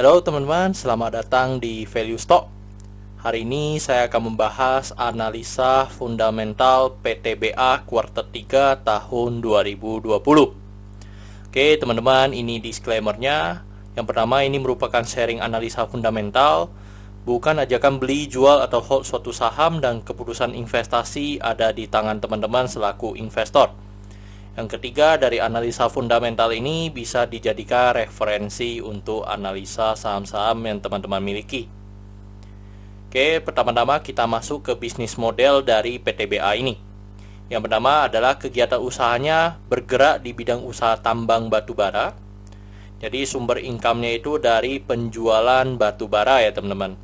Halo teman-teman, selamat datang di Value Stock. Hari ini saya akan membahas analisa fundamental PTBA kuartal 3 tahun 2020. Oke teman-teman, ini disclaimer-nya. Yang pertama, ini merupakan sharing analisa fundamental, bukan ajakan beli, jual, atau hold suatu saham, dan keputusan investasi ada di tangan teman-teman selaku investor. Yang ketiga, dari analisa fundamental ini bisa dijadikan referensi untuk analisa saham-saham yang teman-teman miliki. Oke, pertama-tama kita masuk ke bisnis model dari PTBA ini. Yang pertama adalah kegiatan usahanya bergerak di bidang usaha tambang batu bara. Jadi sumber income-nya itu dari penjualan batu bara ya teman-teman.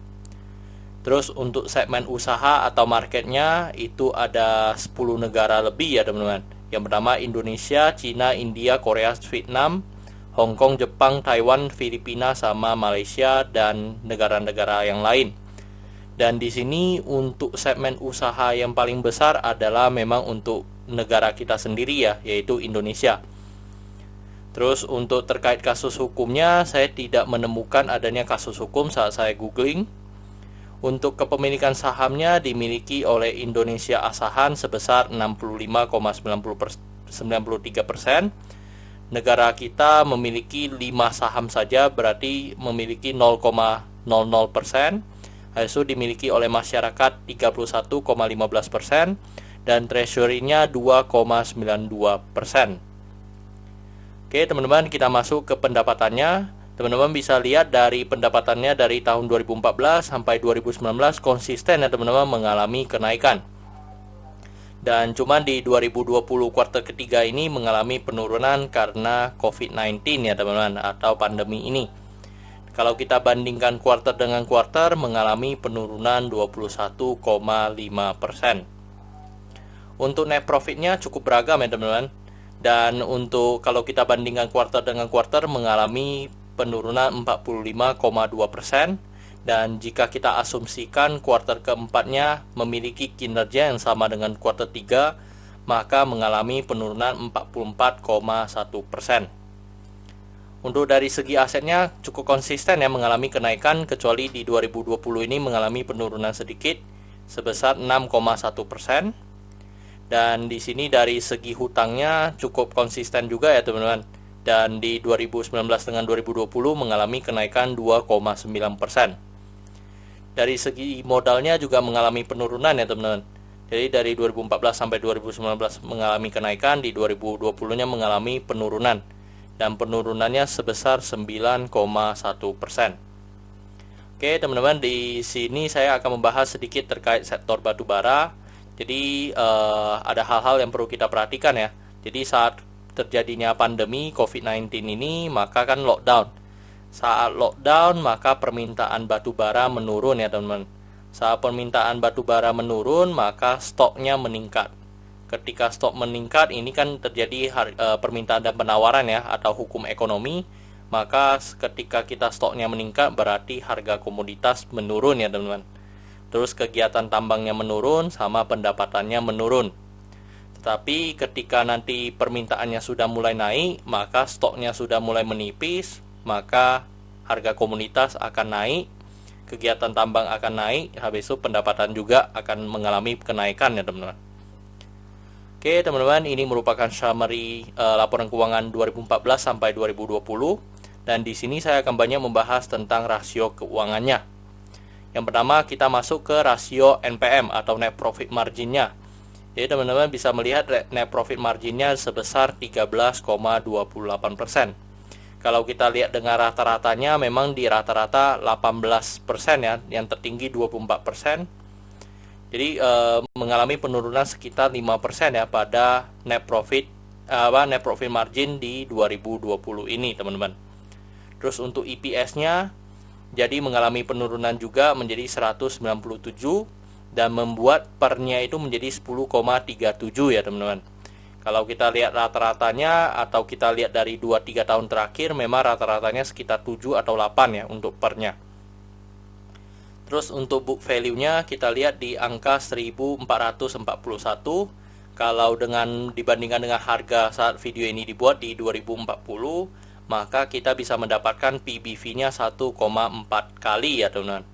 Terus untuk segmen usaha atau marketnya itu ada 10 negara lebih ya teman-teman. Yang pertama Indonesia, Cina, India, Korea, Vietnam, Hong Kong, Jepang, Taiwan, Filipina, sama Malaysia dan negara-negara yang lain. Dan di sini untuk segmen usaha yang paling besar adalah memang untuk negara kita sendiri ya, yaitu Indonesia. Terus untuk terkait kasus hukumnya, saya tidak menemukan adanya kasus hukum saat saya googling. Untuk kepemilikan sahamnya dimiliki oleh Indonesia Asahan sebesar 65,93%. Negara kita memiliki 5 saham saja, berarti memiliki 0,00%. Habis itu dimiliki oleh masyarakat 31,15% dan treasury-nya 2,92%. Oke teman-teman, kita masuk ke pendapatannya. Teman-teman bisa lihat dari pendapatannya dari tahun 2014 sampai 2019 konsisten ya teman-teman mengalami kenaikan. Dan cuma di 2020 kuartal ketiga ini mengalami penurunan karena COVID-19 ya teman-teman, atau pandemi ini. Kalau kita bandingkan kuartal dengan kuartal mengalami penurunan 21,5%. Untuk net profitnya cukup beragam ya teman-teman. Dan untuk kalau kita bandingkan kuartal dengan kuartal mengalami penurunan 45,2%, dan jika kita asumsikan kuartal keempatnya memiliki kinerja yang sama dengan kuartal 3, maka mengalami penurunan 44,1%. Untuk dari segi asetnya cukup konsisten ya mengalami kenaikan, kecuali di 2020 ini mengalami penurunan sedikit sebesar 6,1%. Dan di sini dari segi hutangnya cukup konsisten juga ya teman-teman. Dan di 2019 dengan 2020 mengalami kenaikan 2,9%. Dari segi modalnya juga mengalami penurunan ya teman-teman. Jadi dari 2014 sampai 2019 mengalami kenaikan, di 2020-nya mengalami penurunan. Dan penurunannya sebesar 9,1%. Oke teman-teman, di sini saya akan membahas sedikit terkait sektor batubara. Jadi ada hal-hal yang perlu kita perhatikan ya. Jadi saat terjadinya pandemi COVID-19 ini, maka kan lockdown. Saat lockdown, maka permintaan batu bara menurun ya teman-teman. Saat permintaan batu bara menurun, maka stoknya meningkat. Ketika stok meningkat, ini kan terjadi permintaan dan penawaran ya, atau hukum ekonomi. Maka ketika kita stoknya meningkat, berarti harga komoditas menurun ya teman-teman. Terus kegiatan tambangnya menurun, sama pendapatannya menurun. Tapi ketika nanti permintaannya sudah mulai naik, maka stoknya sudah mulai menipis, maka harga komoditas akan naik, kegiatan tambang akan naik, habis itu pendapatan juga akan mengalami kenaikan ya teman-teman. Oke teman-teman, ini merupakan summary laporan keuangan 2014 sampai 2020, dan di sini saya akan banyak membahas tentang rasio keuangannya. Yang pertama kita masuk ke rasio NPM atau net profit marginnya. Jadi teman-teman bisa melihat net profit marginnya sebesar 13,28%. Kalau kita lihat dengan rata-ratanya, memang di rata-rata 18% ya, yang tertinggi 24%. Jadi mengalami penurunan sekitar 5% ya pada net profit margin di 2020 ini teman-teman. Terus untuk EPS-nya jadi mengalami penurunan juga menjadi 197, dan membuat pernya itu menjadi 10,37 ya teman-teman. Kalau kita lihat rata-ratanya atau kita lihat dari 2-3 tahun terakhir, memang rata-ratanya sekitar 7 atau 8 ya untuk pernya. Terus untuk book value-nya kita lihat di angka 1441. Kalau dibandingkan dengan harga saat video ini dibuat di 2040, maka kita bisa mendapatkan PBV-nya 1,4 kali ya teman-teman.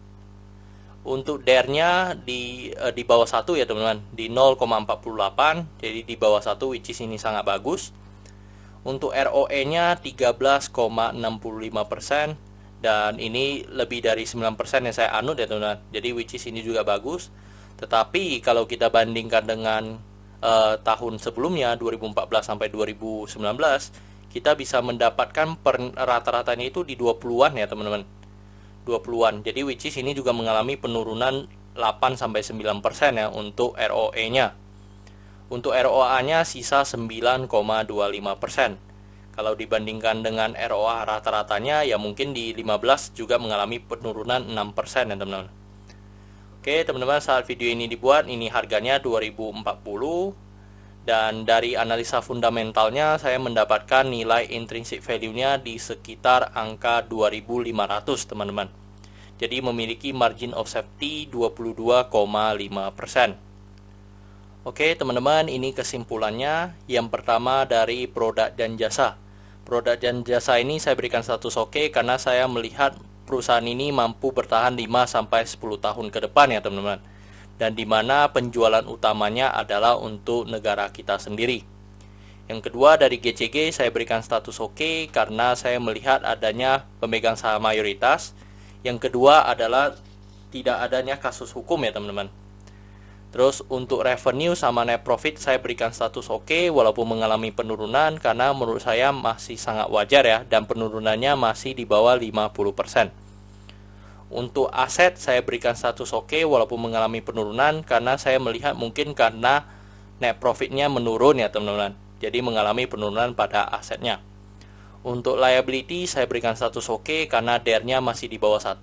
Untuk DER-nya di bawah 1 ya teman-teman, di 0,48, jadi di bawah 1, which is ini sangat bagus. Untuk ROE-nya 13,65%, dan ini lebih dari 9% yang saya anut ya teman-teman. Jadi which is ini juga bagus. Tetapi kalau kita bandingkan dengan tahun sebelumnya 2014 sampai 2019, kita bisa mendapatkan rata-ratanya itu di 20-an ya teman-teman. 20-an. Jadi which is ini juga mengalami penurunan 8 sampai 9% ya untuk ROE-nya. Untuk ROA-nya sisa 9,25%. Kalau dibandingkan dengan ROA rata-ratanya ya mungkin di 15 juga mengalami penurunan 6% ya teman-teman. Oke teman-teman, saat video ini dibuat ini harganya 2040, dan dari analisa fundamentalnya saya mendapatkan nilai intrinsic value-nya di sekitar angka 2500 teman-teman. Jadi memiliki margin of safety 22,5%. Oke teman-teman, ini kesimpulannya. Yang pertama dari produk dan jasa. Produk dan jasa ini saya berikan status oke karena saya melihat perusahaan ini mampu bertahan 5-10 tahun ke depan ya teman-teman. Dan di mana penjualan utamanya adalah untuk negara kita sendiri. Yang kedua dari GCG saya berikan status oke karena saya melihat adanya pemegang saham mayoritas. Yang kedua adalah tidak adanya kasus hukum ya teman-teman. Terus untuk revenue sama net profit saya berikan status oke walaupun mengalami penurunan karena menurut saya masih sangat wajar ya, dan penurunannya masih di bawah 50%. Untuk aset saya berikan status oke walaupun mengalami penurunan karena saya melihat mungkin karena net profitnya menurun ya teman-teman. Jadi mengalami penurunan pada asetnya. Untuk liability saya berikan status oke karena DER-nya masih di bawah 1.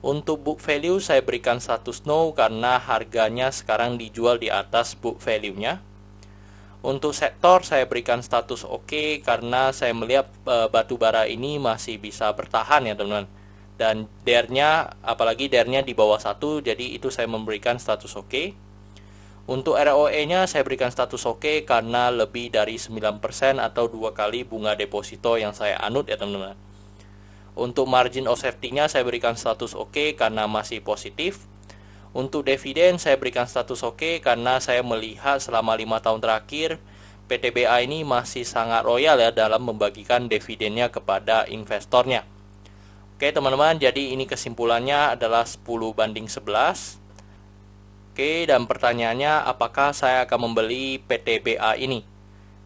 Untuk book value saya berikan status no karena harganya sekarang dijual di atas book value-nya. Untuk sektor saya berikan status oke karena saya melihat batu bara ini masih bisa bertahan ya teman-teman. Dan DER-nya, apalagi DER-nya di bawah 1, jadi itu saya memberikan status oke. Untuk ROE-nya saya berikan status oke karena lebih dari 9% atau 2 kali bunga deposito yang saya anut ya teman-teman. Untuk margin of safety-nya saya berikan status oke karena masih positif. Untuk dividen saya berikan status oke karena saya melihat selama 5 tahun terakhir PTBA ini masih sangat royal ya dalam membagikan dividennya kepada investornya. Oke teman-teman, jadi ini kesimpulannya adalah 10:11. Oke, dan pertanyaannya apakah saya akan membeli PTBA ini?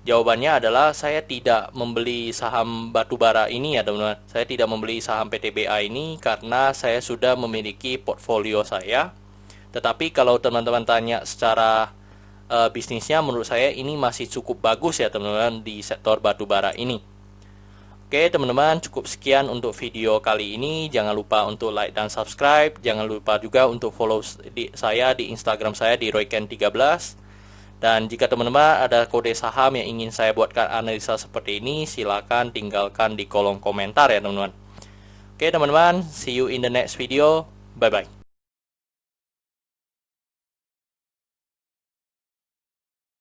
Jawabannya adalah saya tidak membeli saham batubara ini ya teman-teman. Saya tidak membeli saham PTBA ini karena saya sudah memiliki portfolio saya. Tetapi kalau teman-teman tanya secara bisnisnya, menurut saya ini masih cukup bagus ya teman-teman di sektor batubara ini. Oke teman-teman, cukup sekian untuk video kali ini. Jangan lupa untuk like dan subscribe. Jangan lupa juga untuk follow saya di Instagram saya di royken13. Dan jika teman-teman ada kode saham yang ingin saya buatkan analisa seperti ini, silakan tinggalkan di kolom komentar ya teman-teman. Oke teman-teman, see you in the next video. Bye-bye.